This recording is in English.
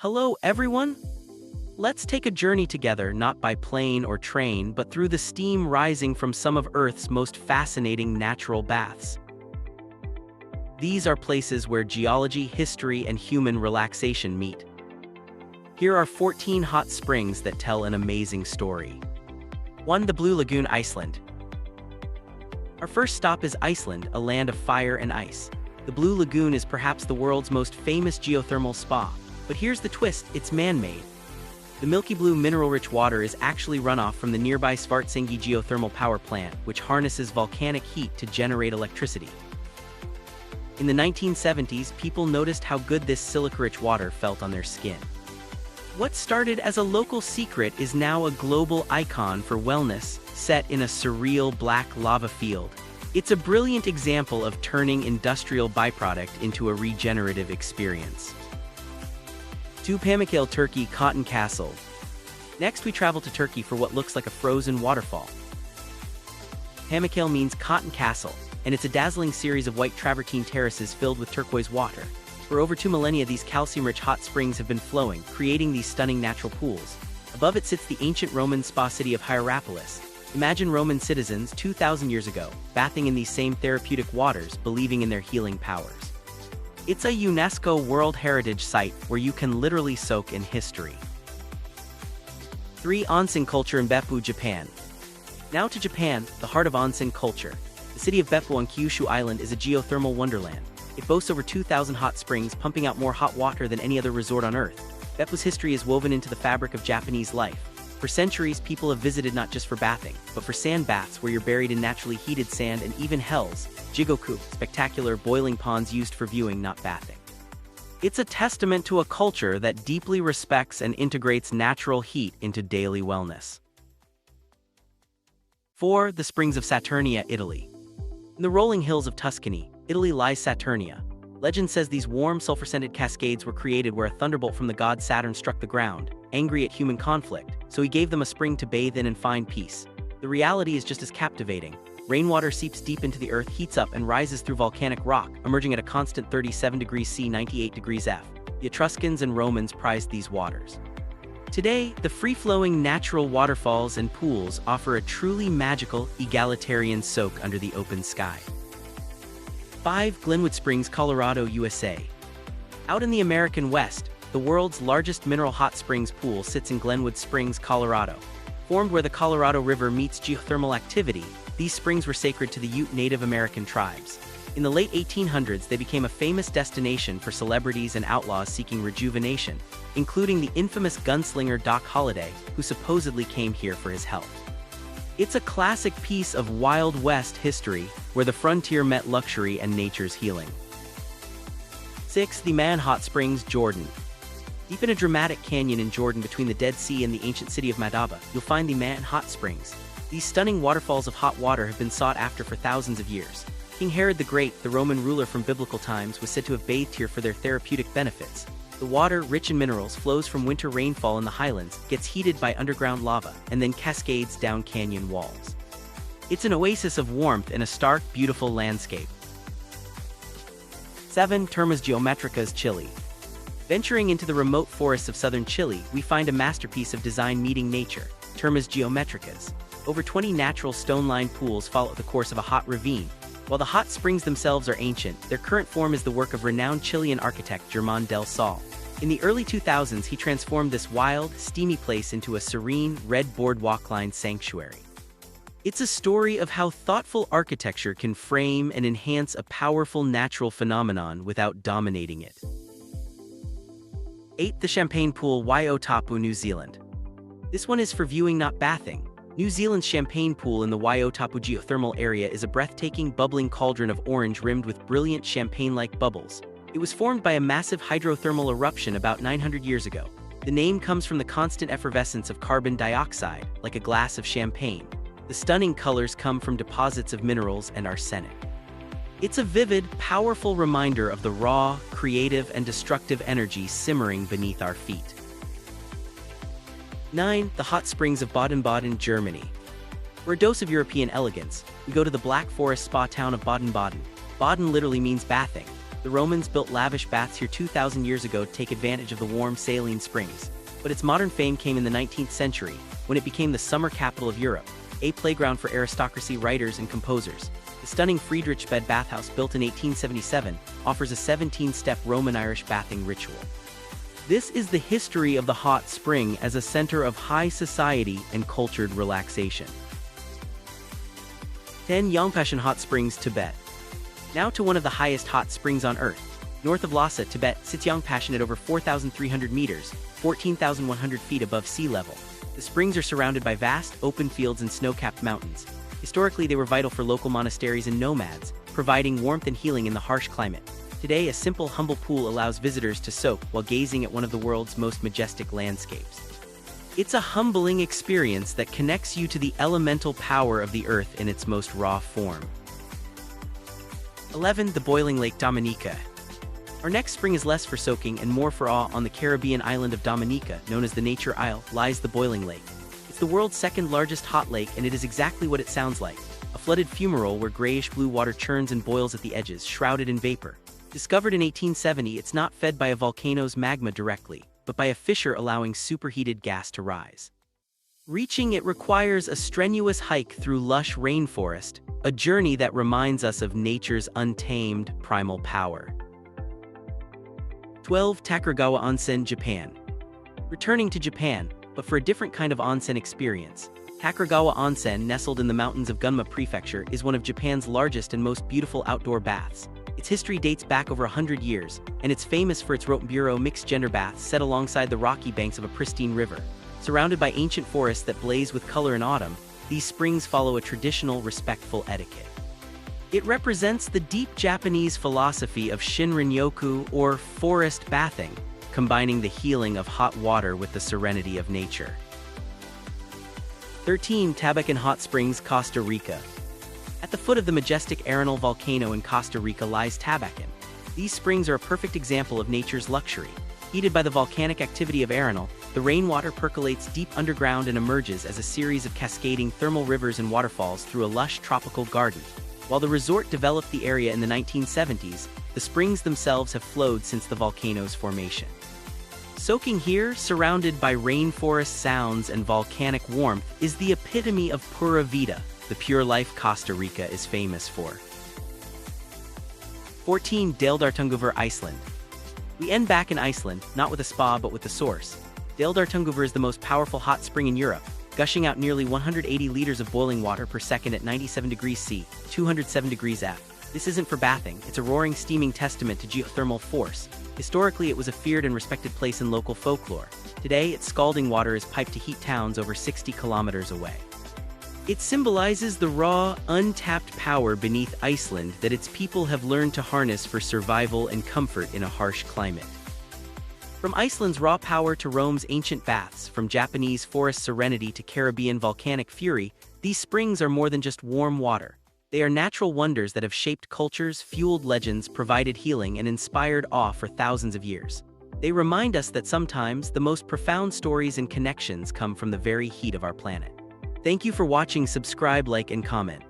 Hello, everyone! Let's take a journey together, not by plane or train, but through the steam rising from some of Earth's most fascinating natural baths. These are places where geology, history, and human relaxation meet. Here are 14 hot springs that tell an amazing story. 1. The Blue Lagoon, Iceland. Our first stop is Iceland, a land of fire and ice. The Blue Lagoon is perhaps the world's most famous geothermal spa. But here's the twist, it's man-made. The milky blue mineral-rich water is actually runoff from the nearby Svartsengi geothermal power plant, which harnesses volcanic heat to generate electricity. In the 1970s, people noticed how good this silica-rich water felt on their skin. What started as a local secret is now a global icon for wellness, set in a surreal black lava field. It's a brilliant example of turning industrial byproduct into a regenerative experience. 2. Pamukkale, Turkey, Cotton Castle. Next we travel to Turkey for what looks like a frozen waterfall. Pamukkale means cotton castle, and it's a dazzling series of white travertine terraces filled with turquoise water. For over 2 millennia, these calcium-rich hot springs have been flowing, creating these stunning natural pools. Above it sits the ancient Roman spa city of Hierapolis. Imagine Roman citizens 2,000 years ago, bathing in these same therapeutic waters, believing in their healing powers. It's a UNESCO World Heritage Site where you can literally soak in history. 3. Onsen culture in Beppu, Japan. Now to Japan, the heart of onsen culture. The city of Beppu on Kyushu Island is a geothermal wonderland. It boasts over 2,000 hot springs, pumping out more hot water than any other resort on Earth. Beppu's history is woven into the fabric of Japanese life. For centuries, people have visited not just for bathing, but for sand baths where you're buried in naturally heated sand, and even hells, jigoku, spectacular boiling ponds used for viewing, not bathing. It's a testament to a culture that deeply respects and integrates natural heat into daily wellness. 4. The Springs of Saturnia, Italy. In the rolling hills of Tuscany, Italy lies Saturnia. Legend says these warm, sulfur-scented cascades were created where a thunderbolt from the god Saturn struck the ground, angry at human conflict, so he gave them a spring to bathe in and find peace. The reality is just as captivating. Rainwater seeps deep into the earth, heats up, and rises through volcanic rock, emerging at a constant 37 degrees C, 98 degrees F. The Etruscans and Romans prized these waters. Today, the free-flowing natural waterfalls and pools offer a truly magical, egalitarian soak under the open sky. 5. Glenwood Springs, Colorado, USA. Out in the American West, the world's largest mineral hot springs pool sits in Glenwood Springs, Colorado. Formed where the Colorado River meets geothermal activity, these springs were sacred to the Ute Native American tribes. In the late 1800s, they became a famous destination for celebrities and outlaws seeking rejuvenation, including the infamous gunslinger Doc Holliday, who supposedly came here for his health. It's a classic piece of Wild West history, where the frontier met luxury and nature's healing. 6. The Man Hot Springs, Jordan. Deep in a dramatic canyon in Jordan between the Dead Sea and the ancient city of Madaba, you'll find the Man Hot Springs. These stunning waterfalls of hot water have been sought after for thousands of years. King Herod the Great, the Roman ruler from biblical times, was said to have bathed here for their therapeutic benefits. The water, rich in minerals, flows from winter rainfall in the highlands, gets heated by underground lava, and then cascades down canyon walls. It's an oasis of warmth in a stark, beautiful landscape. 7. Termas Geometricas, Chile. Venturing into the remote forests of southern Chile, we find a masterpiece of design meeting nature, Termas Geometricas. Over 20 natural stone-lined pools follow the course of a hot ravine. While the hot springs themselves are ancient, their current form is the work of renowned Chilean architect Germán del Sol. In the early 2000s, he transformed this wild, steamy place into a serene, red boardwalk-lined sanctuary. It's a story of how thoughtful architecture can frame and enhance a powerful natural phenomenon without dominating it. 8. The Champagne Pool, Waiatapu, New Zealand. This one is for viewing, not bathing. New Zealand's Champagne Pool in the Waiatapu geothermal area is a breathtaking, bubbling cauldron of orange rimmed with brilliant champagne-like bubbles. It was formed by a massive hydrothermal eruption about 900 years ago. The name comes from the constant effervescence of carbon dioxide, like a glass of champagne. The stunning colors come from deposits of minerals and arsenic. It's a vivid, powerful reminder of the raw, creative, and destructive energy simmering beneath our feet. 9. The Hot Springs of Baden-Baden, Germany. For a dose of European elegance, we go to the Black Forest spa town of Baden-Baden. Baden literally means bathing. The Romans built lavish baths here 2,000 years ago to take advantage of the warm saline springs. But its modern fame came in the 19th century, when it became the summer capital of Europe, a playground for aristocracy, writers, and composers. The stunning Friedrichsbad bathhouse, built in 1877, offers a 17-step Roman-Irish bathing ritual. This is the history of the hot spring as a center of high society and cultured relaxation. 10. Yangpashan Hot Springs, Tibet. Now to one of the highest hot springs on Earth. North of Lhasa, Tibet, sits Yangpashan at over 4,300 meters, 14,100 feet above sea level. The springs are surrounded by vast, open fields and snow-capped mountains. Historically, they were vital for local monasteries and nomads, providing warmth and healing in the harsh climate. Today, a simple, humble pool allows visitors to soak while gazing at one of the world's most majestic landscapes. It's a humbling experience that connects you to the elemental power of the earth in its most raw form. 11. The Boiling Lake, Dominica. Our next spring is less for soaking and more for awe. On the Caribbean island of Dominica, known as the Nature Isle, lies the Boiling Lake. It's the world's second largest hot lake, and it is exactly what it sounds like: a flooded fumarole where grayish-blue water churns and boils at the edges, shrouded in vapor. Discovered in 1870, it's not fed by a volcano's magma directly, but by a fissure allowing superheated gas to rise. Reaching it requires a strenuous hike through lush rainforest, a journey that reminds us of nature's untamed, primal power. 12. Takaragawa Onsen, Japan. Returning to Japan, but for a different kind of onsen experience. Takaragawa Onsen, nestled in the mountains of Gunma Prefecture, is one of Japan's largest and most beautiful outdoor baths. Its history dates back over 100 years, and it's famous for its Rotenburo mixed-gender baths set alongside the rocky banks of a pristine river. Surrounded by ancient forests that blaze with color in autumn, these springs follow a traditional, respectful etiquette. It represents the deep Japanese philosophy of Shinrin-yoku, or forest bathing, combining the healing of hot water with the serenity of nature. 13. Tabacan Hot Springs, Costa Rica. At the foot of the majestic Arenal volcano in Costa Rica lies Tabacan. These springs are a perfect example of nature's luxury. Heated by the volcanic activity of Arenal, the rainwater percolates deep underground and emerges as a series of cascading thermal rivers and waterfalls through a lush tropical garden. While the resort developed the area in the 1970s, the springs themselves have flowed since the volcano's formation. Soaking here, surrounded by rainforest sounds and volcanic warmth, is the epitome of pura vida, the pure life Costa Rica is famous for. 14. Deildartunguvar, Iceland. We end back in Iceland, not with a spa but with the source. Deildartunguvar is the most powerful hot spring in Europe, gushing out nearly 180 liters of boiling water per second at 97 degrees C, 207 degrees F. This isn't for bathing, it's a roaring, steaming testament to geothermal force. Historically, it was a feared and respected place in local folklore. Today, its scalding water is piped to heat towns over 60 kilometers away. It symbolizes the raw, untapped power beneath Iceland that its people have learned to harness for survival and comfort in a harsh climate. From Iceland's raw power to Rome's ancient baths, from Japanese forest serenity to Caribbean volcanic fury, these springs are more than just warm water. They are natural wonders that have shaped cultures, fueled legends, provided healing, and inspired awe for thousands of years. They remind us that sometimes the most profound stories and connections come from the very heat of our planet. Thank you for watching. Subscribe, like, and comment.